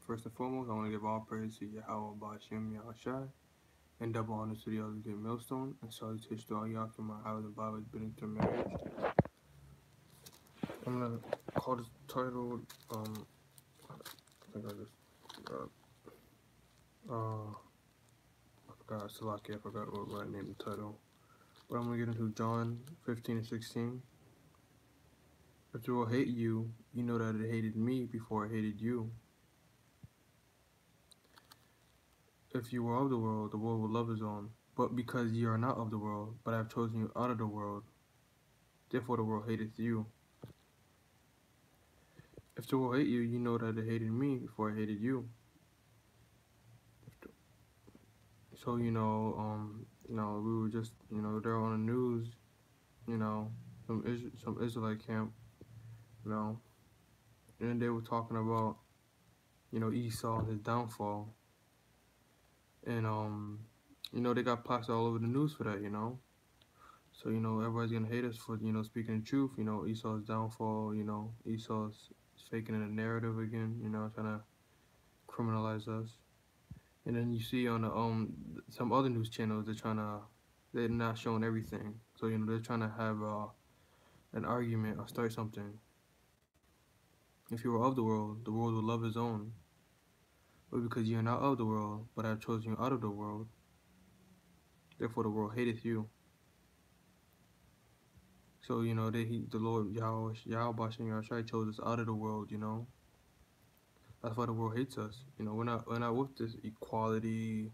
First and foremost, I want to give all praise to Yahweh Ba'ashem Yahushai, and double honors to the elders of the millstone, and salutations to all Yakim, how the Bible is been into marriage. I'm gonna call this title, I think I just, I forgot, Salaki, I forgot what I named the title. But I'm gonna get into John 15 and 16. If the world hate you, you know that it hated me before it hated you. If you were of the world would love his own. But because ye are not of the world, but I have chosen you out of the world, therefore the world hateth you. If the world hate you, you know that it hated me before it hated you. So we were just they're on the news, you know, some Israelite camp, you know, and they were talking about Esau and his downfall, and they got plastered all over the news for that, So everybody's gonna hate us for speaking the truth. Esau's downfall. Esau's faking in a narrative again. Trying to criminalize us. And then you see on the some other news channels they're not showing everything. So they're trying to have an argument or start something. If you were of the world would love his own. But because you are not of the world, but I have chosen you out of the world, therefore the world hateth you. So the Lord Yahweh Bashem Yahshua chose us out of the world. That's why the world hates us. We're not with this equality,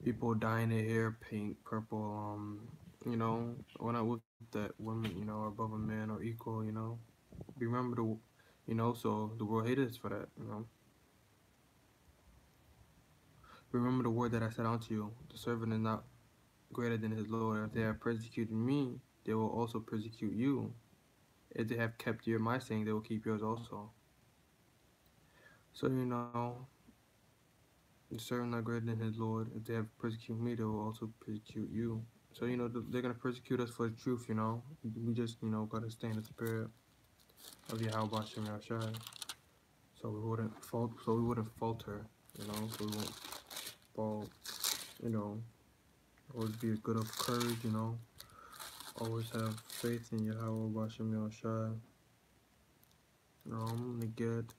people dyeing their hair pink, purple. We're not with that. Women, are above a man or equal. Remember so the world hated us for that. Remember the word that I said unto you: the servant is not greater than his Lord. If they have persecuted me, they will also persecute you. If they have kept my saying, they will keep yours also. So the servant not greater than his Lord. If they have persecuted me, they will also persecute you. So they're gonna persecute us for the truth. We just gotta stay in the spirit of Yahweh Bashem Yahshai. So we wouldn't falter. So we won't fall. Always be good of courage. Always have faith in Yahweh Bashem Yahshai. I'm gonna get.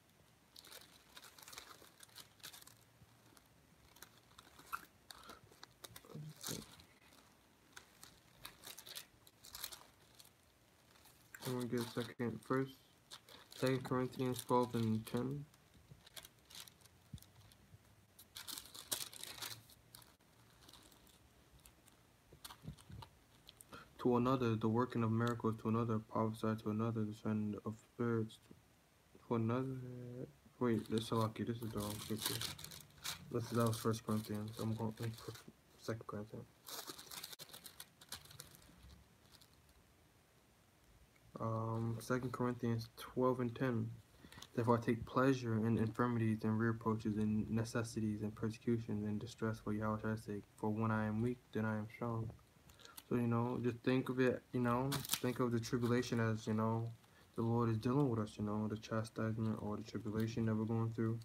I'm gonna get first 2 Corinthians 12 and 10. To another, the working of miracles; to another, prophesy; to another, the sending of spirits; to another. Wait, this is lucky. This is the wrong scripture. That was 1 Corinthians. I'm going to 2 Corinthians. 2 Corinthians 12 and 10. Therefore I take pleasure in infirmities and reproaches and necessities and persecutions and distress for Yahweh's sake. For when I am weak, then I am strong. So, just think of it, think of the tribulation as, the Lord is dealing with us, the chastisement or the tribulation that we're going through.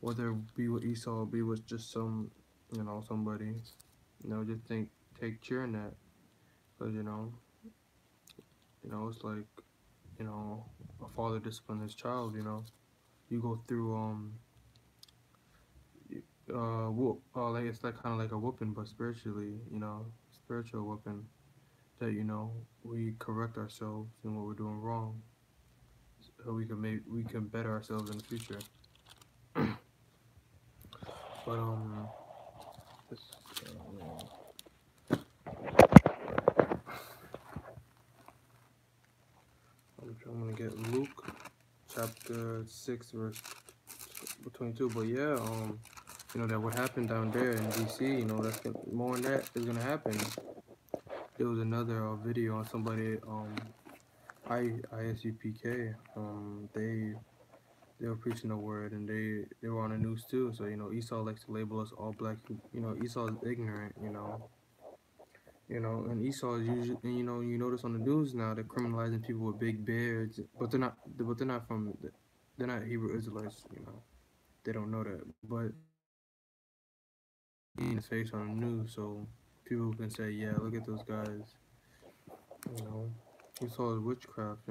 Whether it be with Esau or be with just somebody, just take cheer in that. Because, it's like, a father disciplines his child, you go through, like it's like kind of like a whooping, but spiritually, spiritual whooping, that, we correct ourselves in what we're doing wrong, so we can better ourselves in the future. But, this, I'm gonna get Luke chapter 6 verse 22. But yeah, that what happened down there in DC, more than that is gonna happen. There was another video on somebody, ISUPK. They were preaching the word, and they were on the news too. So Esau likes to label us all black. Esau is ignorant. And Esau is usually, and you notice on the news now they're criminalizing people with big beards, but they're not from, they're not Hebrew Israelites. They don't know that, but in his face on the news, so people can say, yeah, look at those guys. You know, he saw his witchcraft.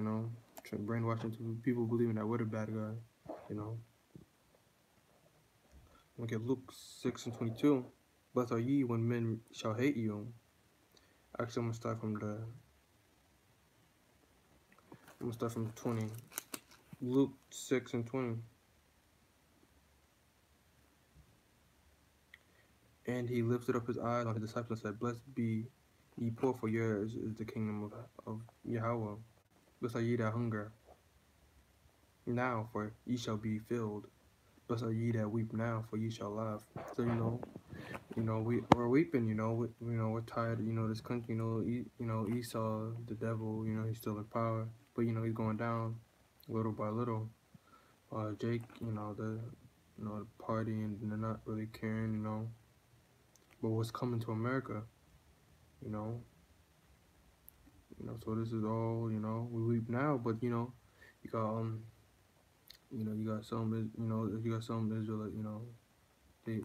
Brainwashing people believing that we're the bad guy. You know, look at Luke 6:22. Blessed are ye when men shall hate you. Actually, I'm gonna start from 20. Luke 6:20. And he lifted up his eyes on his disciples and said, Blessed be ye poor, for yours is the kingdom of Yahweh. Blessed are ye that hunger now, for ye shall be filled. Blessed are ye that weep now, for ye shall laugh. So we're weeping. We're tired. This country. Esau, the devil. He's still in power, but he's going down, little by little. Jake. The party, and they're not really caring. But what's coming to America? You know. So this is all. We weep now, but you got you got some. You got some Israelite. They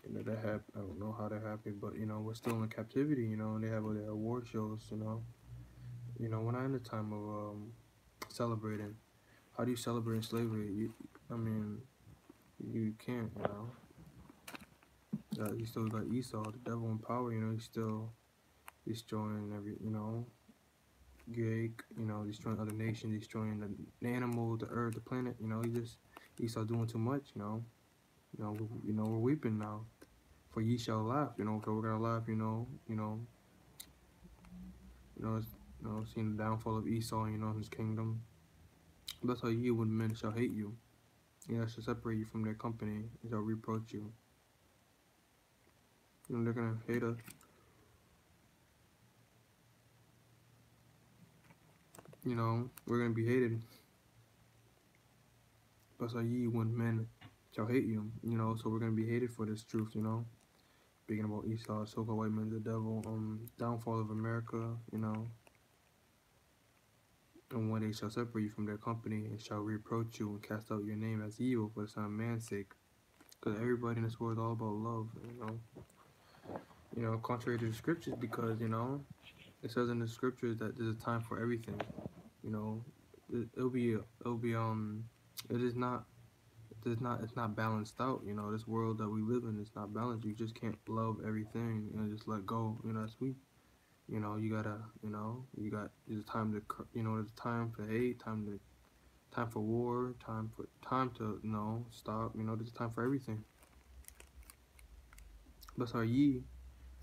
they're happy. I don't know how they're happy, but we're still in captivity. And they have their award shows. We're not in the time of celebrating. How do you celebrate slavery? I mean, you can't. You still got Esau, the devil in power. He's still destroying Gig. Destroying other nations, destroying the animals, the earth, the planet. Esau doing too much. We're weeping now. For ye shall laugh. So we're gonna laugh. It's, seeing the downfall of Esau, his kingdom. That's how ye when men shall hate you. Shall separate you from their company, and shall reproach you. They're gonna hate us. We're gonna be hated. That's how ye when men shall hate you. So we're gonna be hated for this truth. Speaking about Esau, so-called white man, the devil, downfall of America. And when they shall separate you from their company, and shall reproach you and cast out your name as evil for the Son of Man's sake. Because everybody in this world is all about love. Contrary to the scriptures, because it says in the scriptures that there's a time for everything. It is not. It's not balanced out. This world that we live in is not balanced. You just can't love everything and just let go. That's weak. You gotta. There's time to. There's time for hate. Time for war. Time to stop. There's time for everything. Blessed are ye.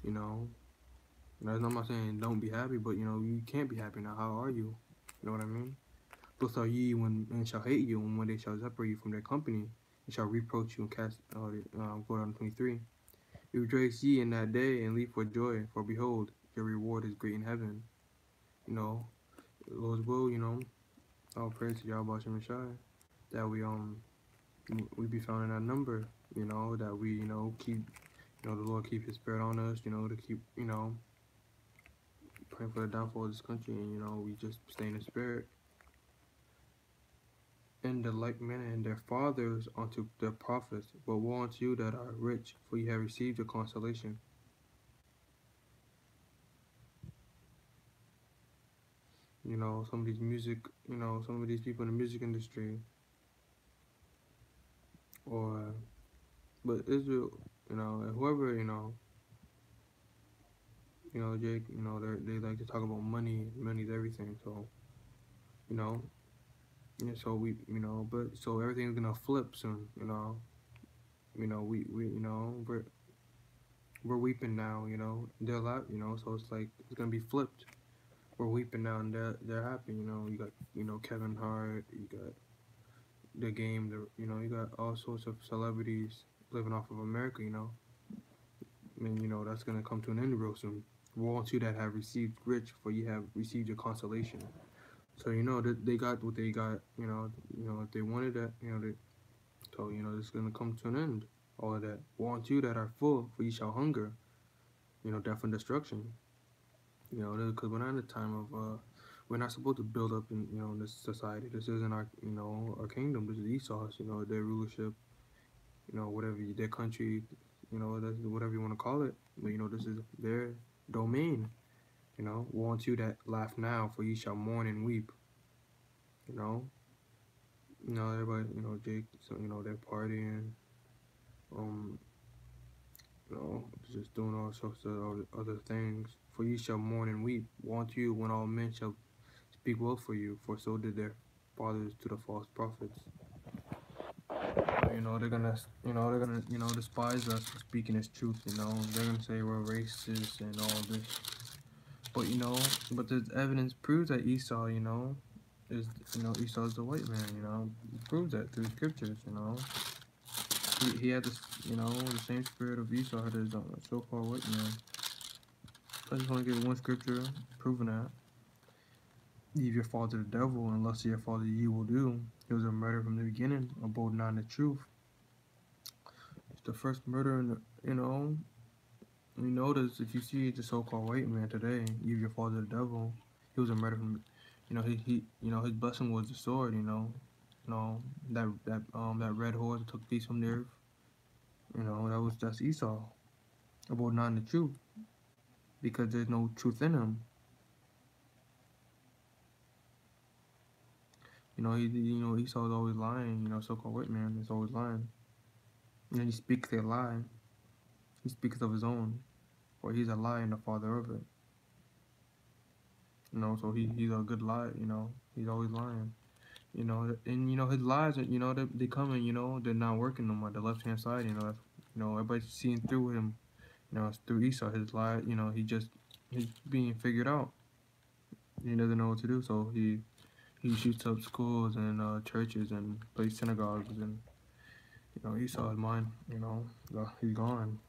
You know, I'm not saying don't be happy, but you can't be happy now. How are you? You know what I mean? Blessed are ye when men shall hate you, and when they shall separate you from their company, and shall reproach you and cast. Go down to 23. Rejoice ye in that day, and leap for joy, for behold, your reward is great in heaven. Lord's will. All praise to Yahweh Shem Shai, that we be found in that number. That we keep. The Lord keep His spirit on us. To keep praying for the downfall of this country, and we just stay in the spirit. In the like manner, and their fathers unto the prophets, but woe unto you that are rich, for ye have received your consolation. Some of these some of these people in the music industry, or but Israel, and whoever, Jake, they like to talk about money. Money's everything. So, so we, but so everything's gonna flip soon. We're weeping now. They're lot. So it's like it's gonna be flipped. We're weeping now, and they're happy. You got Kevin Hart. You got the game. You got all sorts of celebrities living off of America. And that's gonna come to an end real soon. Woe unto you that have received rich, for ye have received your consolation. So that they got what they got. If they wanted that, so this is gonna come to an end. All of that. Woe unto you that are full, for ye shall hunger. Death and destruction. Because we're not in a time of we're not supposed to build up in this society. This isn't our our kingdom. This is Esau's. Their rulership. whatever their country, that's whatever you want to call it. But this is their domain. Woe unto you that laugh now, for ye shall mourn and weep. You know, everybody, Jake, so they're partying, um, just doing all sorts of other things. For ye shall mourn and weep. Woe unto you when all men shall speak well for you, for so did their fathers to the false prophets. They're gonna despise us for speaking His truth. They're gonna say we're racist and all this. But but the evidence proves that Esau, is Esau is the white man. It proves that through scriptures. He had this, the same spirit of Esau had as so-called white man. I just want to give one scripture proving that. Leave your father the devil, and lust of your father you will do. He was a murderer from the beginning, abode not in the truth. It's the first murder in the, you notice if you see the so-called white man today, leave your father the devil. He was a murderer from, his blessing was the sword. That red horse that took peace from the earth. That's Esau. Abode not in the truth, because there's no truth in him. Esau's always lying. So-called white man is always lying. And he speaks a lie. He speaks of his own, for he's a lie and the father of it. So he's a good lie. He's always lying. And his lies. They come and they're not working no more. The left hand side. Everybody's seeing through him. It's through Esau. His lie. He's being figured out. He doesn't know what to do, so he shoots up schools and churches and plays synagogues, and Esau is mine. He's gone.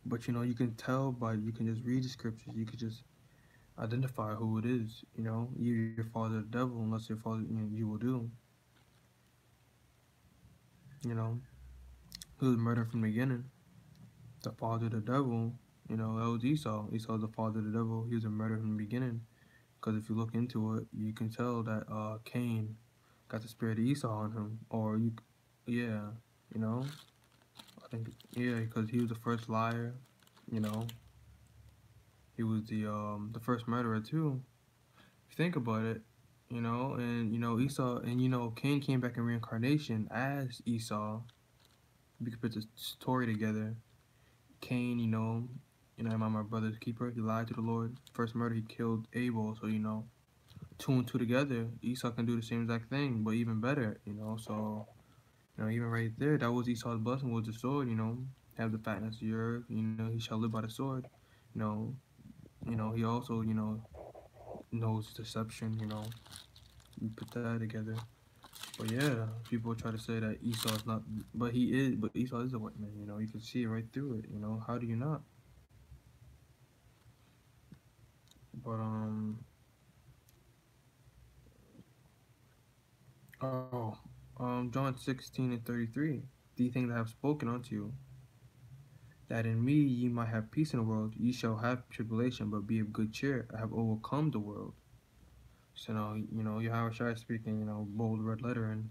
But you can tell by, you can just read the scriptures. You could just identify who it is. You your father the devil, unless your father you will do. Who was murdered from the beginning. The father the devil. That was Esau. Esau's the father of the devil. He was a murderer from the beginning. Because if you look into it, you can tell that Cain got the spirit of Esau on him. Or yeah, I think, yeah, because he was the first liar. You know, he was the first murderer too. If you think about it, and Esau, and Cain came back in reincarnation as Esau. We could put the story together. Cain, am I my brother's keeper? He lied to the Lord. First murder, he killed Abel. So two and two together, Esau can do the same exact thing, but even better. So even right there, that was Esau's blessing, was the sword. Have the fatness of the earth. He shall live by the sword. You know, he also knows deception. You put that together. But yeah, people try to say that Esau is not, but he is. But Esau is a white man. You can see it right through it. How do you not? But oh, John 16:33. These things I have spoken unto you, that in me ye might have peace in the world. Ye shall have tribulation, but be of good cheer. I have overcome the world. So now, Yahweh Shai speaking, bold red lettering.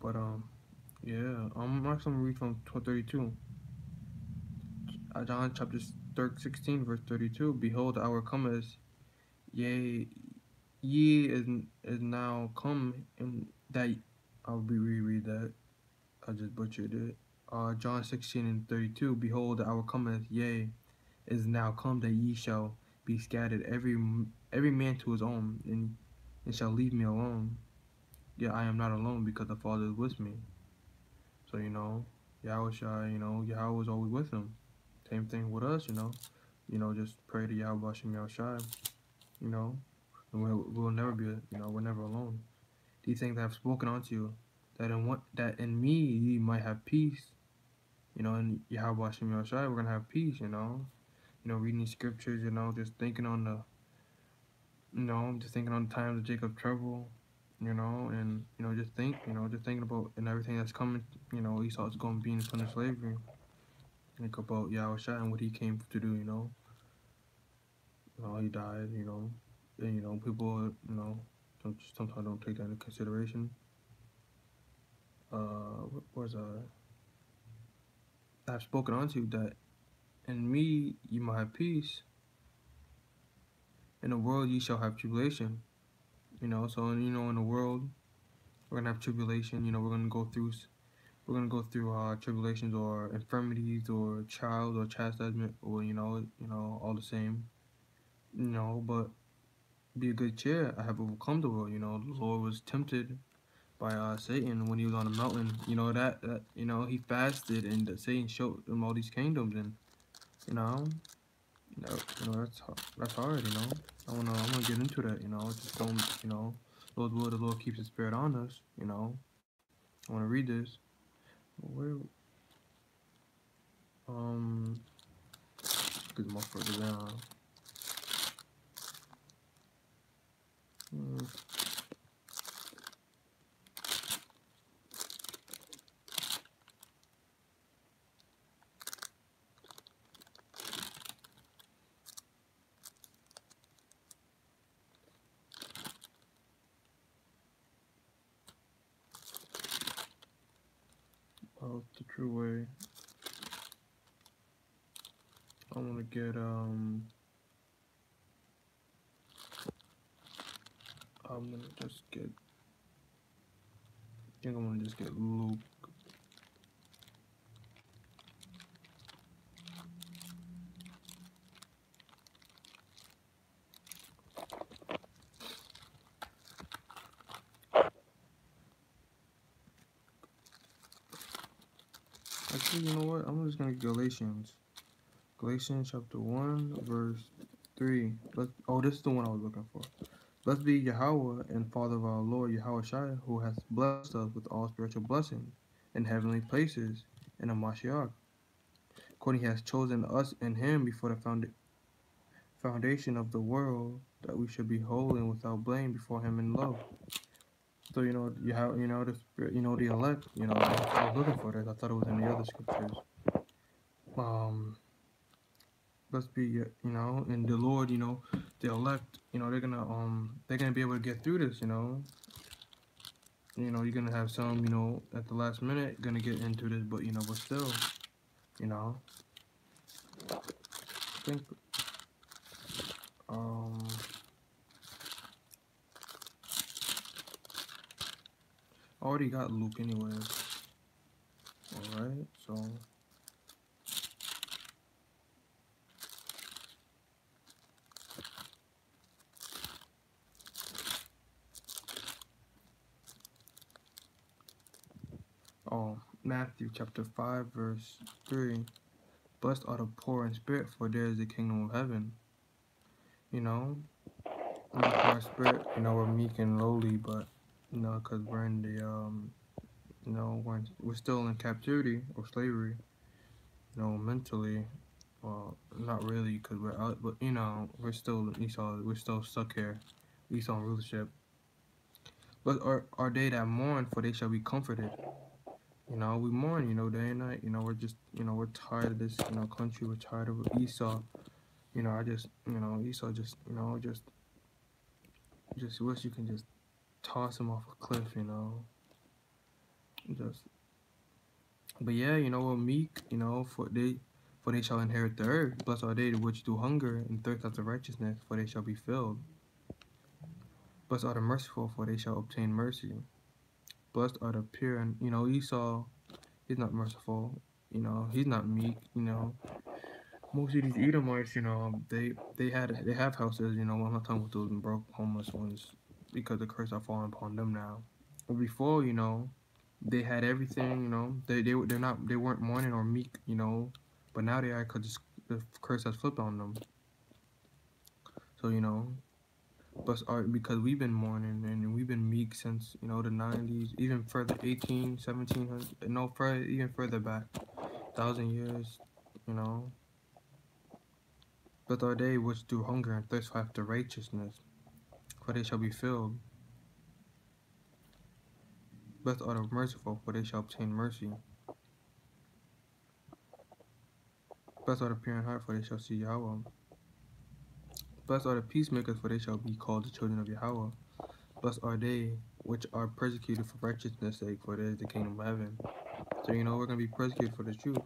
But yeah, I'm actually gonna read from 32. John chapter 16, verse 32. Behold, the hour cometh, yea, ye is now come, and that I'll reread that. I just butchered it. John 16:32. Behold, the hour cometh, yea, is now come, that ye shall be scattered, every man to his own, and shall leave me alone. Yet I am not alone, because the Father is with me. So Yahweh Shai, Yahweh is always with him. Same thing with us, just pray to Yahweh Shem Shai, and we'll never be, we're never alone. These things I have spoken unto you, that in me ye might have peace. In Yahweh Shem Shai, we're gonna have peace. Reading these scriptures. Just thinking on just thinking on the times of Jacob's trouble. And just thinking about and everything that's coming. Esau's going to be in the of slavery. Think about Yahweh Shai and what he came to do. He died. and people sometimes don't take that into consideration. What was I've spoken unto you that in me you might have peace. In the world you shall have tribulation. So in the world we're gonna have tribulation. We're gonna go through tribulations or infirmities or trials or chastisement or all the same. But be a good cheer. I have overcome the world. The Lord was tempted by Satan when he was on the mountain. That he fasted and Satan showed him all these kingdoms and you know that's hard. I'm gonna get into that. Just don't Lord's will the Lord keeps His spirit on us. I want to read this. Where get more further down. Mm, the true way. I want to get I'm gonna just get. I think I'm gonna just get Luke. Actually, you know what? I'm just gonna get Galatians. Galatians chapter 1, verse 3. This is the one I was looking for. Blessed be Yahweh and Father of our Lord Yahweh Shai, who has blessed us with all spiritual blessings in heavenly places in a Mashiach. According he has chosen us in him before the foundation of the world, that we should be holy and without blame before him in love. So you have the spirit, the elect. I was looking for this. I thought it was in the other scriptures. Um, Let's be and the Lord, the elect, they're gonna be able to get through this. You're gonna have some, at the last minute gonna get into this, but still, I think I already got Luke anyways. All right, so. Matthew chapter 5, verse 3. Blessed are the poor in spirit, for there is the kingdom of heaven. And the poor in spirit, we're meek and lowly, but, because we're in the, we're still in captivity or slavery, mentally. Well, not really, because we're out, but, we're still Esau, we're still stuck here. Esau rulership. But are they that mourn, for they shall be comforted. We mourn, day and night. We're just, we're tired of this, country. We're tired of Esau. I just, Esau just wish you can just toss him off a cliff, Just, but yeah, we're meek, for they shall inherit the earth. Blessed are they which do hunger and thirst after righteousness, for they shall be filled. Blessed are the merciful, for they shall obtain mercy. Blessed are the pure, and Esau, he's not merciful. He's not meek. Most of these Edomites, they have houses. I'm not talking about those broke homeless ones because the curse are falling upon them now. But before, they had everything. They weren't mourning or meek. But now they are because the curse has flipped on them. So but because we've been mourning and we've been meek since the 90s, even further 1700, no further, even further back, 1,000 years. But are they which do hunger and thirst after righteousness, for they shall be filled. Blessed are the merciful, for they shall obtain mercy. Blessed are the pure in heart, for they shall see Yahweh. Blessed are the peacemakers, for they shall be called the children of Yahweh. Blessed are they which are persecuted for righteousness' sake, for theirs is the kingdom of heaven. So, we're going to be persecuted for the truth.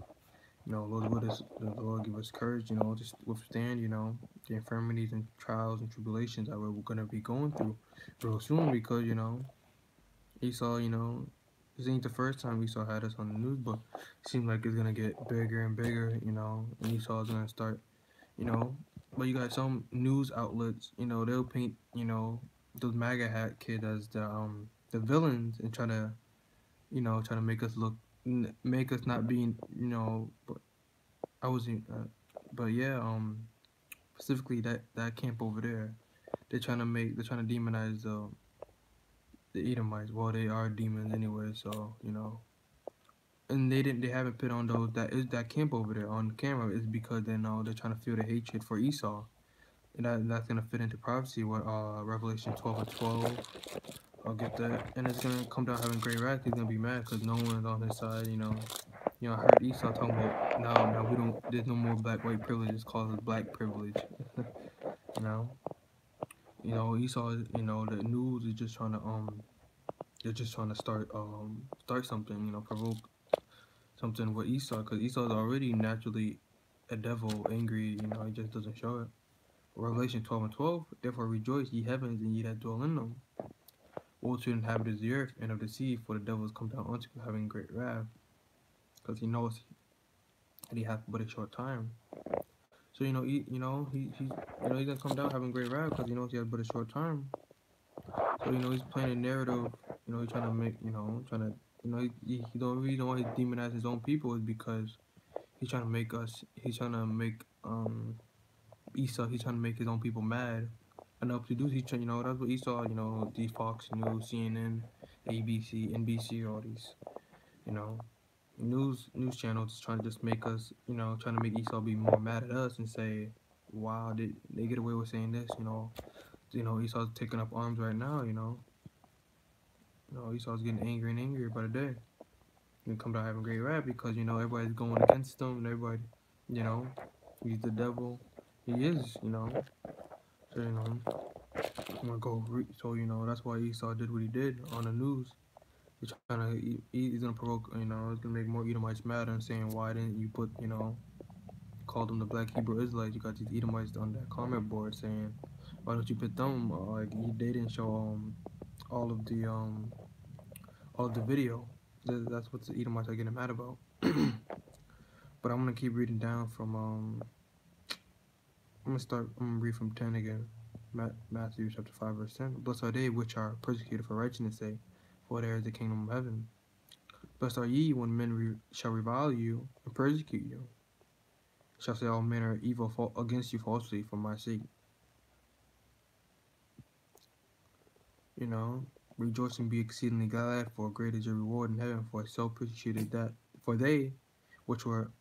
Lord, the Lord give us courage, to withstand, the infirmities and trials and tribulations that we're going to be going through real soon because, Esau, this ain't the first time Esau had us on the news, but it seems like it's going to get bigger and bigger, and Esau's going to start, you know. But you got some news outlets, they'll paint, those MAGA hat kids as the villains and try to make us look, make us not being, but I wasn't, but yeah, specifically that camp over there, they're trying to demonize the Edomites. Well, they are demons anyway, so and they haven't put on those that camp over there on camera is because they know they're trying to feel the hatred for Esau, and that's gonna fit into prophecy with Revelation 12:12. I'll get that, and it's gonna come down having great wrath. He's gonna be mad because no one's on his side. I heard Esau talking about now we don't. There's no more black white privilege. It's called black privilege. you know, Esau. The news is just trying to they're just trying to start something. Provoke something with Esau because Esau's already naturally a devil, angry. He just doesn't show it. Revelation 12:12. Therefore rejoice, ye heavens, and ye that dwell in them. Woe to the inhabitants of the earth and of the sea, for the devil is come down unto you, having great wrath, because he knows that he hath but a short time. So he's gonna come down having great wrath because he knows he has but a short time. So he's playing a narrative. He's trying to make trying to he don't really know why he demonize his own people is because he's trying to make us. He's trying to make Esau. He's trying to make his own people mad. And up to do he that's what Esau. The Fox News, CNN, ABC, NBC, all these you know news channels trying to just make us trying to make Esau be more mad at us and say, wow, did they get away with saying this? Esau's taking up arms right now. Esau's getting angry and angrier by the day. And come down having great rap because everybody's going against him and everybody, you know, he's the devil. He is. So I'm gonna go. So that's why Esau did what he did on the news. He's trying to. He's gonna provoke. He's gonna make more Edomites mad and saying, why didn't you put call them the Black Hebrew Israelites? You got these Edomites on that comment board saying, why don't you put them? Like they didn't show all of the video. That's what the Edomites are getting mad about. But I'm gonna keep reading down from I'm gonna read from 10 again. Matthew chapter 5 verse 10. Blessed are they which are persecuted for righteousness' sake, for there is the kingdom of heaven. Blessed are ye when men shall revile you and persecute you, shall say all manner of evil against you falsely for my sake. Rejoice and be exceedingly glad, for great is your reward in heaven, for so persecuted that for they which were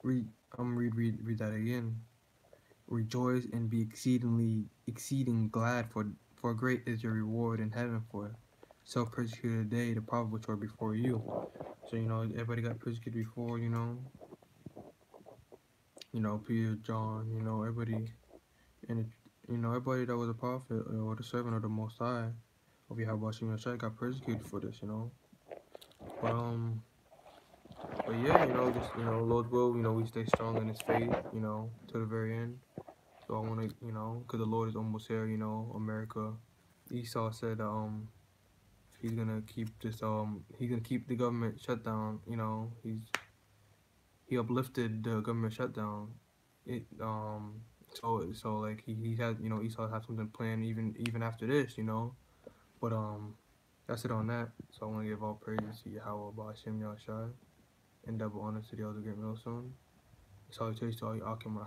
I'm gonna read that again. Rejoice and be exceeding glad, for great is your reward in heaven, for so persecuted they the prophet which were before you. So everybody got persecuted before. Peter, John, everybody, and everybody that was a prophet or the servant of the Most High of Yahweh Shem Yashai got persecuted for this. But but yeah, just Lord's will, we stay strong in His faith, to the very end. So I want to, because the Lord is almost here, America. Esau said, he's gonna keep this, he's gonna keep the government shutdown. He uplifted the government shutdown. It, so like he has, Esau has something planned even after this, But that's it on that. So I want to give all praises to Yahweh Ba'ashem Yahshai and double honor to the elder great millstone. Salutations to all you Akim